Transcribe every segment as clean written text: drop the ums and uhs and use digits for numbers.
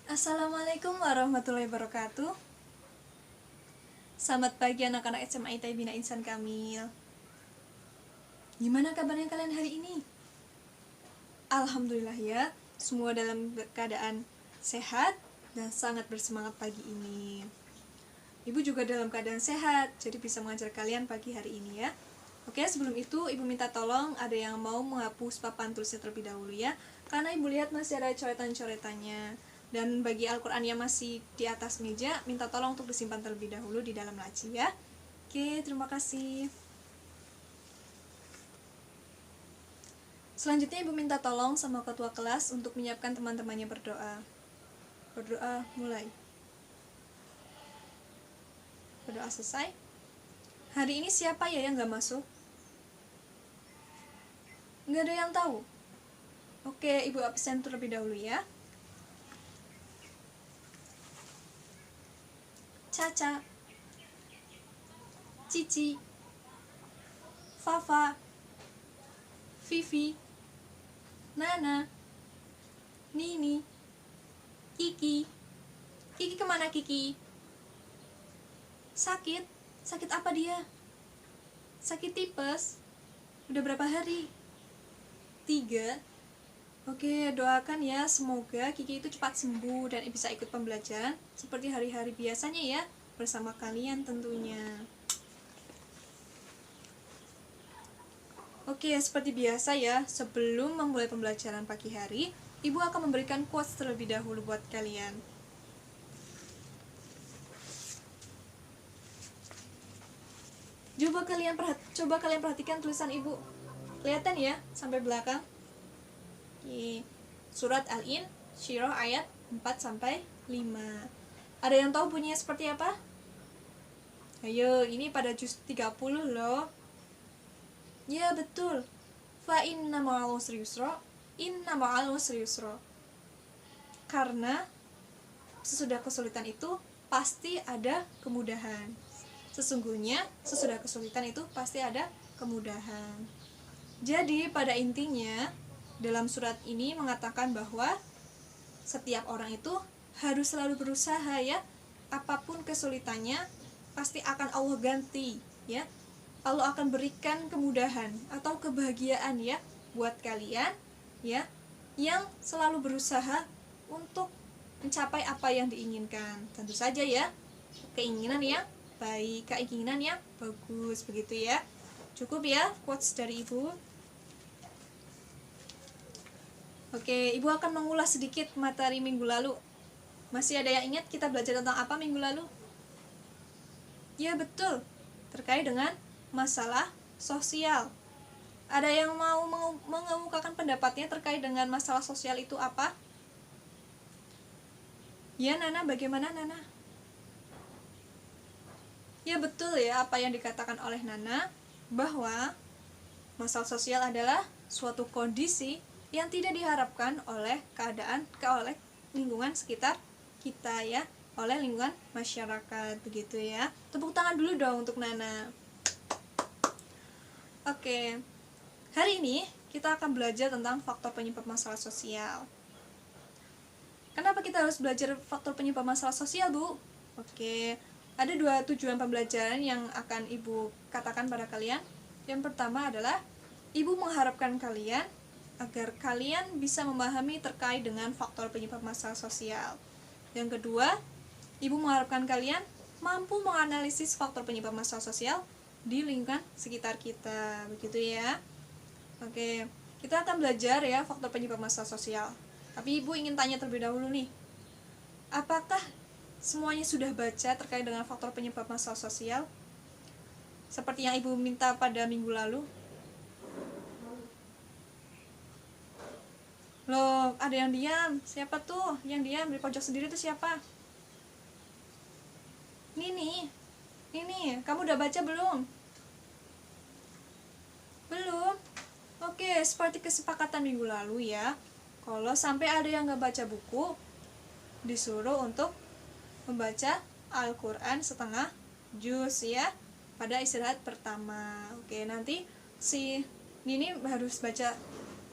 Assalamualaikum warahmatullahi wabarakatuh. Selamat pagi anak-anak SMA ITB Bina Insan Kamil. Gimana kabarnya kalian hari ini? Alhamdulillah ya, semua dalam keadaan sehat dan sangat bersemangat pagi ini. Ibu juga dalam keadaan sehat, jadi bisa mengajar kalian pagi hari ini ya. Oke, sebelum itu Ibu minta tolong ada yang mau menghapus papan tulisnya terlebih dahulu ya, karena Ibu lihat masih ada coretan-coretannya. Dan bagi Al-Quran yang masih di atas meja, minta tolong untuk disimpan terlebih dahulu di dalam laci ya. Oke, terima kasih. Selanjutnya Ibu minta tolong sama ketua kelas untuk menyiapkan teman-temannya berdoa. Berdoa mulai. Berdoa selesai. Hari ini siapa ya yang gak masuk? Gak ada yang tahu? Oke, Ibu absen terlebih dahulu ya. Caca, Cici, Fafa, Vivi, Nana, Nini, Kiki. Kiki kemana Kiki? Sakit? Sakit apa dia? Sakit tipes? Udah berapa hari? 3. Oke, doakan ya semoga Kiki itu cepat sembuh dan bisa ikut pembelajaran seperti hari-hari biasanya ya, bersama kalian tentunya. Oke, seperti biasa ya, sebelum memulai pembelajaran pagi hari, Ibu akan memberikan quotes terlebih dahulu buat kalian. Coba kalian perhatikan tulisan Ibu. Kelihatan ya sampai belakang? Surat Al-Insyirah ayat 4-5. Ada yang tahu bunyinya seperti apa? Ayo, ini pada juz 30 loh. Ya betul. Fa inna ma'al usri yusra. Inna ma'al usri yusra. Karena sesudah kesulitan itu pasti ada kemudahan. Sesungguhnya sesudah kesulitan itu pasti ada kemudahan. Jadi pada intinya dalam surat ini mengatakan bahwa setiap orang itu harus selalu berusaha ya. Apapun kesulitannya pasti akan Allah ganti ya. Allah akan berikan kemudahan atau kebahagiaan ya buat kalian ya yang selalu berusaha untuk mencapai apa yang diinginkan. Tentu saja ya, keinginan yang baik, keinginan yang bagus begitu ya. Cukup ya quotes dari Ibu. Oke, Ibu akan mengulas sedikit materi minggu lalu. Masih ada yang ingat kita belajar tentang apa minggu lalu? Ya betul, terkait dengan masalah sosial. Ada yang mau mengemukakan pendapatnya terkait dengan masalah sosial itu apa? Ya Nana, bagaimana Nana? Ya betul ya apa yang dikatakan oleh Nana, bahwa masalah sosial adalah suatu kondisi yang tidak diharapkan oleh oleh lingkungan sekitar kita ya, oleh lingkungan masyarakat begitu ya. Tepuk tangan dulu dong untuk Nana. Oke, hari ini kita akan belajar tentang faktor penyebab masalah sosial. Kenapa kita harus belajar faktor penyebab masalah sosial, Bu? Oke, ada 2 tujuan pembelajaran yang akan Ibu katakan pada kalian. Yang pertama adalah Ibu mengharapkan kalian agar kalian bisa memahami terkait dengan faktor penyebab masalah sosial. Yang kedua, Ibu mengharapkan kalian mampu menganalisis faktor penyebab masalah sosial di lingkungan sekitar kita, begitu ya. Oke, kita akan belajar ya faktor penyebab masalah sosial. Tapi Ibu ingin tanya terlebih dahulu nih, apakah semuanya sudah baca terkait dengan faktor penyebab masalah sosial? Seperti yang Ibu minta pada minggu lalu. Loh, ada yang diam. Siapa tuh yang diam di pojok sendiri tuh siapa? Nini, kamu udah baca belum? Belum? Oke, seperti kesepakatan minggu lalu ya, kalau sampai ada yang gak baca buku, disuruh untuk membaca Al-Quran setengah juz ya, pada istirahat pertama. Oke, nanti si Nini harus baca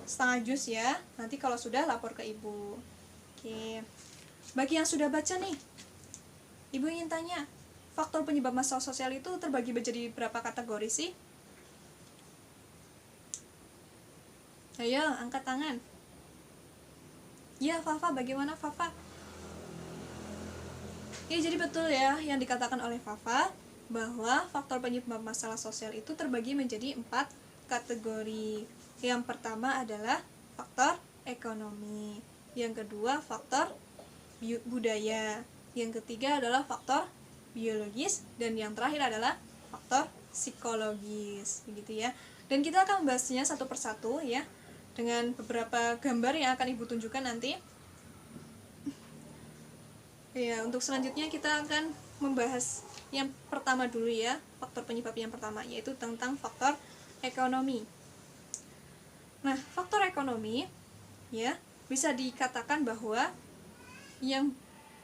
setengah juz ya, nanti kalau sudah lapor ke Ibu. Oke, Bagi yang sudah baca nih, Ibu ingin tanya, faktor penyebab masalah sosial itu terbagi menjadi berapa kategori sih? Ayo, angkat tangan. Ya, Fafa, bagaimana Fafa? Ya, jadi betul ya yang dikatakan oleh Fafa, bahwa faktor penyebab masalah sosial itu terbagi menjadi 4 kategori. Yang pertama adalah faktor ekonomi, yang kedua faktor budaya, yang ketiga adalah faktor biologis, dan yang terakhir adalah faktor psikologis, begitu ya. Dan kita akan membahasnya satu persatu ya, dengan beberapa gambar yang akan Ibu tunjukkan nanti. Ya, untuk selanjutnya kita akan membahas yang pertama dulu ya, faktor penyebab yang pertama, yaitu tentang faktor ekonomi. Nah, faktor ekonomi ya bisa dikatakan bahwa yang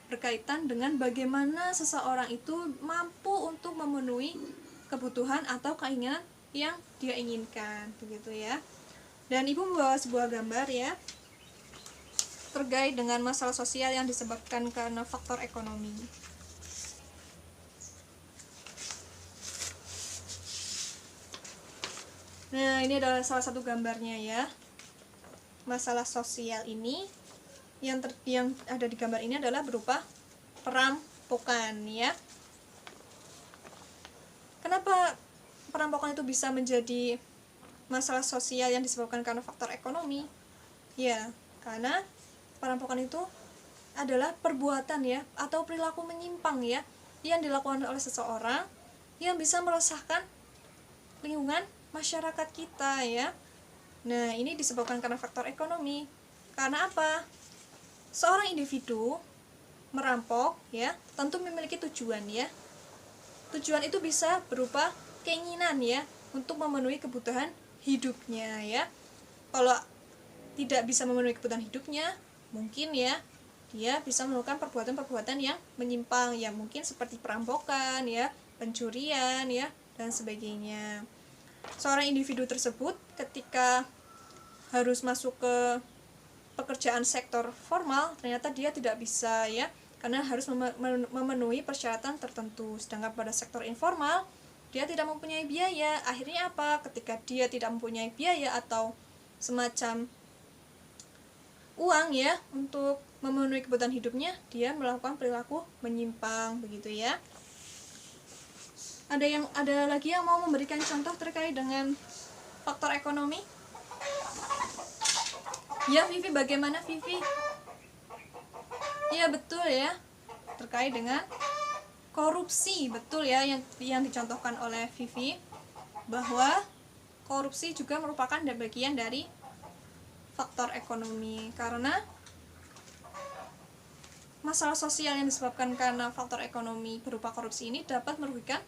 berkaitan dengan bagaimana seseorang itu mampu untuk memenuhi kebutuhan atau keinginan yang dia inginkan, begitu ya. Dan Ibu membawa sebuah gambar ya, terkait dengan masalah sosial yang disebabkan karena faktor ekonomi. Nah, ini adalah salah satu gambarnya ya. Masalah sosial ini yang ada di gambar ini adalah berupa perampokan ya. Kenapa perampokan itu bisa menjadi masalah sosial yang disebabkan karena faktor ekonomi? Ya, karena perampokan itu adalah perbuatan ya, atau perilaku menyimpang ya, yang dilakukan oleh seseorang yang bisa meresahkan lingkungan masyarakat kita ya. Nah, ini disebabkan karena faktor ekonomi. Karena apa? Seorang individu merampok ya, tentu memiliki tujuan ya. Tujuan itu bisa berupa keinginan ya, untuk memenuhi kebutuhan hidupnya ya. Kalau tidak bisa memenuhi kebutuhan hidupnya, mungkin ya dia bisa melakukan perbuatan-perbuatan yang menyimpang, yang mungkin seperti perampokan ya, pencurian ya, dan sebagainya. Seorang individu tersebut ketika harus masuk ke pekerjaan sektor formal, ternyata dia tidak bisa ya, karena harus memenuhi persyaratan tertentu. Sedangkan pada sektor informal dia tidak mempunyai biaya. Akhirnya apa? Ketika dia tidak mempunyai biaya atau semacam uang ya untuk memenuhi kebutuhan hidupnya, dia melakukan perilaku menyimpang, begitu ya. Ada lagi yang mau memberikan contoh terkait dengan faktor ekonomi? Ya, Vivi, bagaimana Vivi? Ya, betul ya, terkait dengan korupsi, betul ya yang dicontohkan oleh Vivi, bahwa korupsi juga merupakan bagian dari faktor ekonomi, karena masalah sosial yang disebabkan karena faktor ekonomi berupa korupsi ini dapat merugikan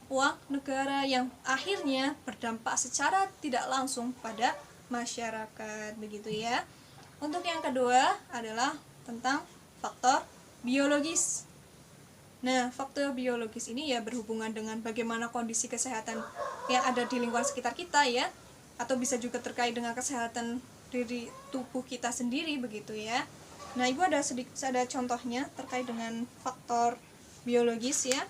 uang negara yang akhirnya berdampak secara tidak langsung pada masyarakat, begitu ya. Untuk yang kedua adalah tentang faktor biologis. Nah, faktor biologis ini ya berhubungan dengan bagaimana kondisi kesehatan yang ada di lingkungan sekitar kita ya, atau bisa juga terkait dengan kesehatan diri tubuh kita sendiri, begitu ya. Nah, Ibu ada contohnya terkait dengan faktor biologis ya.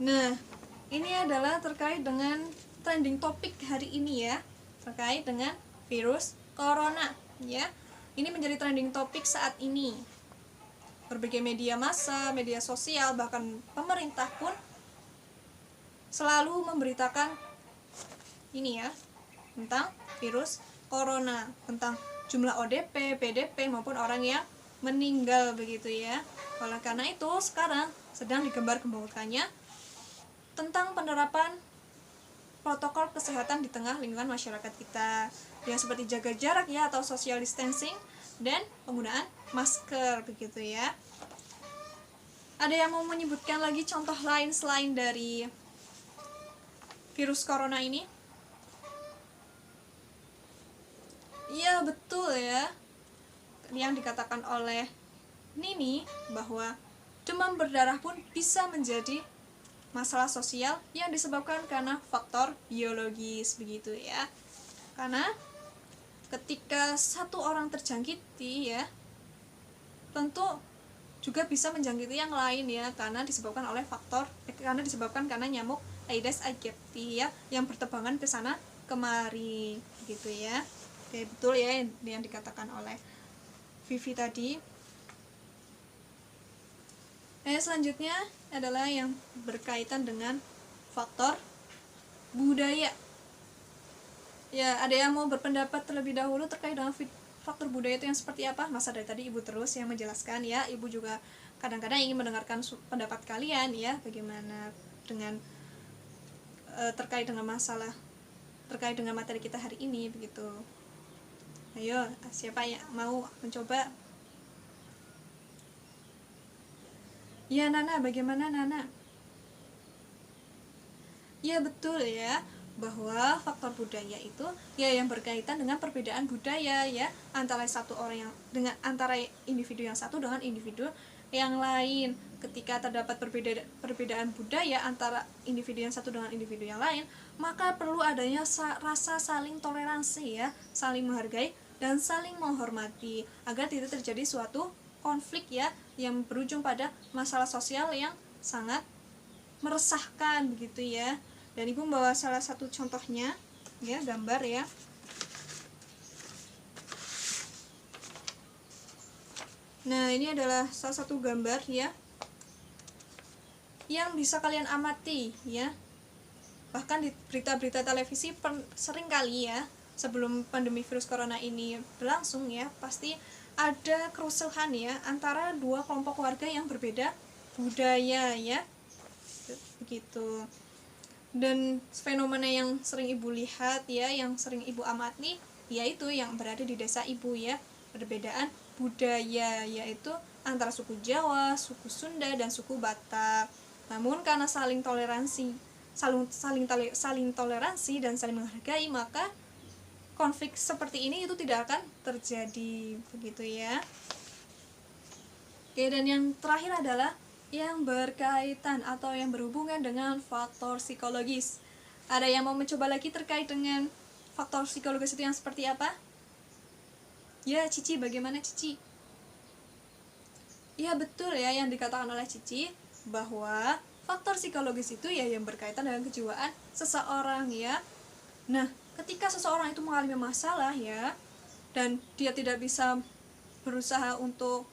Nah, ini adalah terkait dengan trending topik hari ini ya, terkait dengan virus corona ya. Ini menjadi trending topik saat ini. Berbagai media massa, media sosial, bahkan pemerintah pun selalu memberitakan ini ya, tentang virus corona, tentang jumlah ODP, PDP maupun orang yang meninggal, begitu ya. Oleh karena itu sekarang sedang digembar-gemborkannya tentang penerapan protokol kesehatan di tengah lingkungan masyarakat kita, yang seperti jaga jarak ya, atau social distancing, dan penggunaan masker, begitu ya. Ada yang mau menyebutkan lagi contoh lain selain dari virus corona ini? Iya, betul ya, yang dikatakan oleh Nini bahwa demam berdarah pun bisa menjadi masalah sosial yang disebabkan karena faktor biologis, begitu ya. Karena ketika satu orang terjangkiti ya, tentu juga bisa menjangkiti yang lain ya, karena disebabkan karena nyamuk Aedes aegypti ya, yang bertebangan ke sana kemari gitu ya. Oke, betul ya yang dikatakan oleh Vivi tadi. Selanjutnya adalah yang berkaitan dengan faktor budaya. Ya, ada yang mau berpendapat terlebih dahulu terkait dengan faktor budaya itu yang seperti apa? Masa dari tadi Ibu terus yang menjelaskan ya. Ibu juga kadang-kadang ingin mendengarkan pendapat kalian ya, bagaimana dengan terkait dengan materi kita hari ini begitu. Ayo, siapa yang mau mencoba? Ya, Nana, bagaimana Nana? Ya, betul ya, bahwa faktor budaya itu ya yang berkaitan dengan perbedaan budaya ya, antara antara individu yang satu dengan individu yang lain. Ketika terdapat perbedaan budaya antara individu yang satu dengan individu yang lain, maka perlu adanya rasa saling toleransi ya, saling menghargai dan saling menghormati agar tidak terjadi suatu konflik ya yang berujung pada masalah sosial yang sangat meresahkan begitu ya. Dan Ibu membawa salah satu contohnya ya, gambar ya. Nah, ini adalah salah satu gambar ya yang bisa kalian amati ya. Bahkan di berita-berita televisi sering kali ya, sebelum pandemi virus corona ini berlangsung ya, pasti ada kerusuhan ya antara dua kelompok warga yang berbeda budaya ya, begitu. Dan fenomena yang sering Ibu lihat ya, yang sering Ibu amati, yaitu yang berada di desa Ibu ya, perbedaan budaya yaitu antara suku Jawa, suku Sunda dan suku Batak. Namun karena saling toleransi dan saling menghargai, maka konflik seperti ini itu tidak akan terjadi begitu ya. Oke, dan yang terakhir adalah yang berkaitan atau yang berhubungan dengan faktor psikologis. Ada yang mau mencoba lagi terkait dengan faktor psikologis itu yang seperti apa? Ya, Cici, bagaimana Cici? Ya, betul ya yang dikatakan oleh Cici, bahwa faktor psikologis itu ya yang berkaitan dengan kejiwaan seseorang ya. Nah, ketika seseorang itu mengalami masalah ya, dan dia tidak bisa berusaha untuk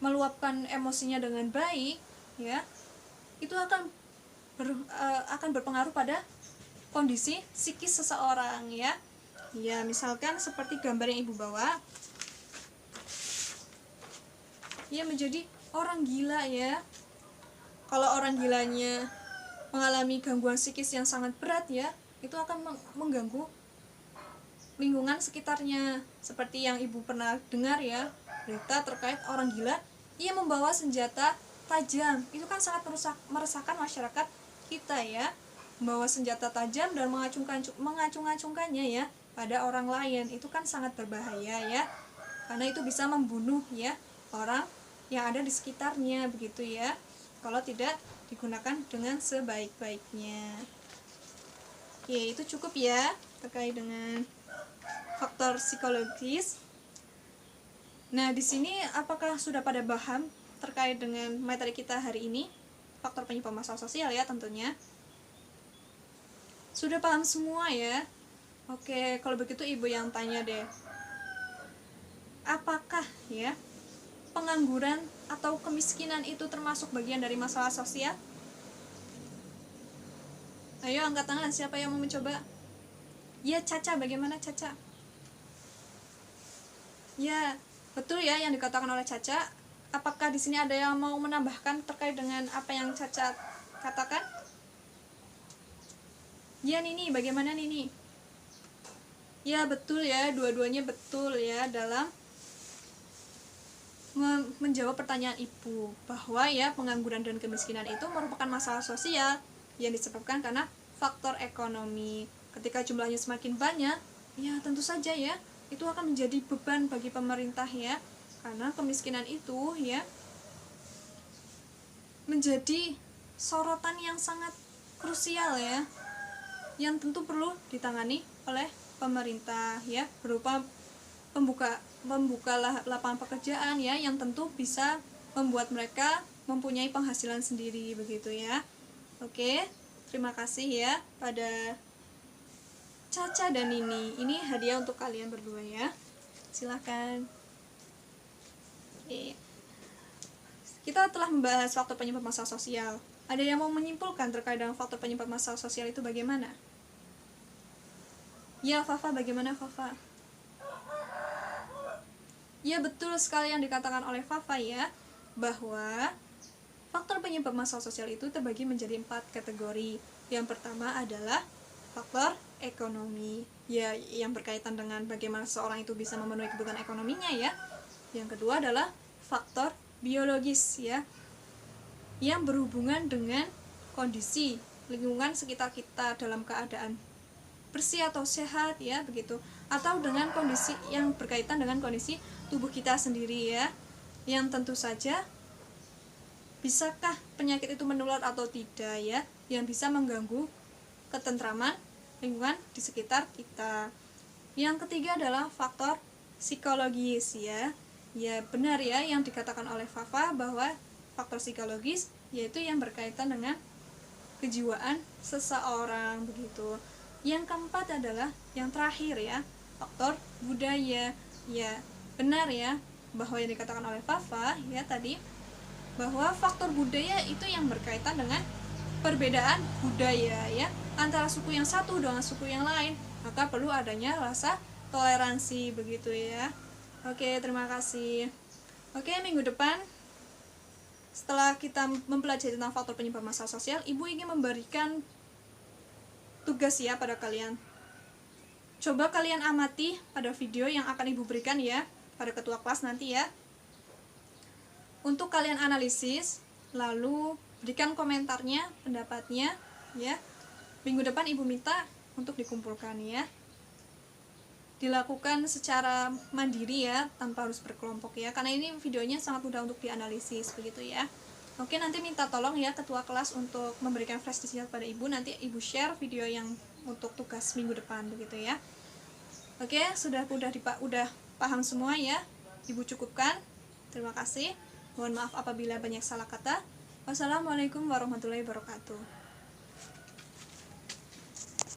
meluapkan emosinya dengan baik ya, itu akan berpengaruh pada kondisi psikis seseorang ya. Ya, misalkan seperti gambar yang Ibu bawa, ia menjadi orang gila ya. Kalau orang gilanya mengalami gangguan psikis yang sangat berat ya, itu akan mengganggu lingkungan sekitarnya. Seperti yang Ibu pernah dengar ya, berita terkait orang gila, ia membawa senjata tajam. Itu kan sangat meresahkan masyarakat kita ya, membawa senjata tajam dan mengacung-acungkannya ya pada orang lain. Itu kan sangat berbahaya ya, karena itu bisa membunuh ya orang yang ada di sekitarnya begitu ya, kalau tidak digunakan dengan sebaik-baiknya. Oke, itu cukup ya terkait dengan faktor psikologis. Nah, di sini apakah sudah pada paham terkait dengan materi kita hari ini? Faktor penyebab masalah sosial ya tentunya. Sudah paham semua ya? Oke, kalau begitu Ibu yang tanya deh. Apakah ya pengangguran atau kemiskinan itu termasuk bagian dari masalah sosial? Ayo angkat tangan, siapa yang mau mencoba? Ya, Caca, bagaimana Caca? Ya, betul ya yang dikatakan oleh Caca. Apakah di sini ada yang mau menambahkan terkait dengan apa yang Caca katakan? Ya, Nini, bagaimana Nini? Ya, betul ya, dua-duanya betul ya dalam menjawab pertanyaan Ibu, bahwa ya pengangguran dan kemiskinan itu merupakan masalah sosial yang disebabkan karena faktor ekonomi. Ketika jumlahnya semakin banyak, ya tentu saja ya itu akan menjadi beban bagi pemerintah ya, karena kemiskinan itu ya menjadi sorotan yang sangat krusial ya, yang tentu perlu ditangani oleh pemerintah ya, berupa membuka lapangan pekerjaan ya, yang tentu bisa membuat mereka mempunyai penghasilan sendiri begitu ya. Oke, terima kasih ya pada Caca dan Nini. Ini hadiah untuk kalian berdua ya. Silakan. Oke. Kita telah membahas faktor penyebab masalah sosial. Ada yang mau menyimpulkan terkait dengan faktor penyebab masalah sosial itu bagaimana? Ya, Fafa, bagaimana Fafa? Ya, betul sekali yang dikatakan oleh Fafa ya, bahwa faktor penyebab masalah sosial itu terbagi menjadi 4 kategori. Yang pertama adalah faktor ekonomi, ya, yang berkaitan dengan bagaimana seorang itu bisa memenuhi kebutuhan ekonominya ya. Yang kedua adalah faktor biologis ya, yang berhubungan dengan kondisi lingkungan sekitar kita dalam keadaan bersih atau sehat ya begitu, atau dengan kondisi yang berkaitan dengan kondisi tubuh kita sendiri ya, yang tentu saja bisakah penyakit itu menular atau tidak ya, yang bisa mengganggu ketentraman lingkungan di sekitar kita. Yang ketiga adalah faktor psikologis ya. Ya benar ya yang dikatakan oleh Fafa bahwa faktor psikologis yaitu yang berkaitan dengan kejiwaan seseorang begitu. Yang keempat adalah yang terakhir ya, faktor budaya. Ya benar ya bahwa yang dikatakan oleh Fafa ya tadi, bahwa faktor budaya itu yang berkaitan dengan perbedaan budaya ya antara suku yang satu dengan suku yang lain, maka perlu adanya rasa toleransi begitu ya. Oke, terima kasih. Oke, minggu depan setelah kita mempelajari tentang faktor penyebab masalah sosial, Ibu ingin memberikan tugas ya pada kalian. Coba kalian amati pada video yang akan Ibu berikan ya pada ketua kelas nanti ya, untuk kalian analisis, lalu berikan komentarnya, pendapatnya ya. Minggu depan Ibu minta untuk dikumpulkan ya, dilakukan secara mandiri ya, tanpa harus berkelompok ya, karena ini videonya sangat mudah untuk dianalisis begitu ya. Oke, nanti minta tolong ya ketua kelas untuk memberikan flash disk pada Ibu, nanti Ibu share video yang untuk tugas minggu depan begitu ya. Oke, sudah paham semua ya, Ibu cukupkan. Terima kasih. Mohon maaf apabila banyak salah kata. Wassalamualaikum warahmatullahi wabarakatuh.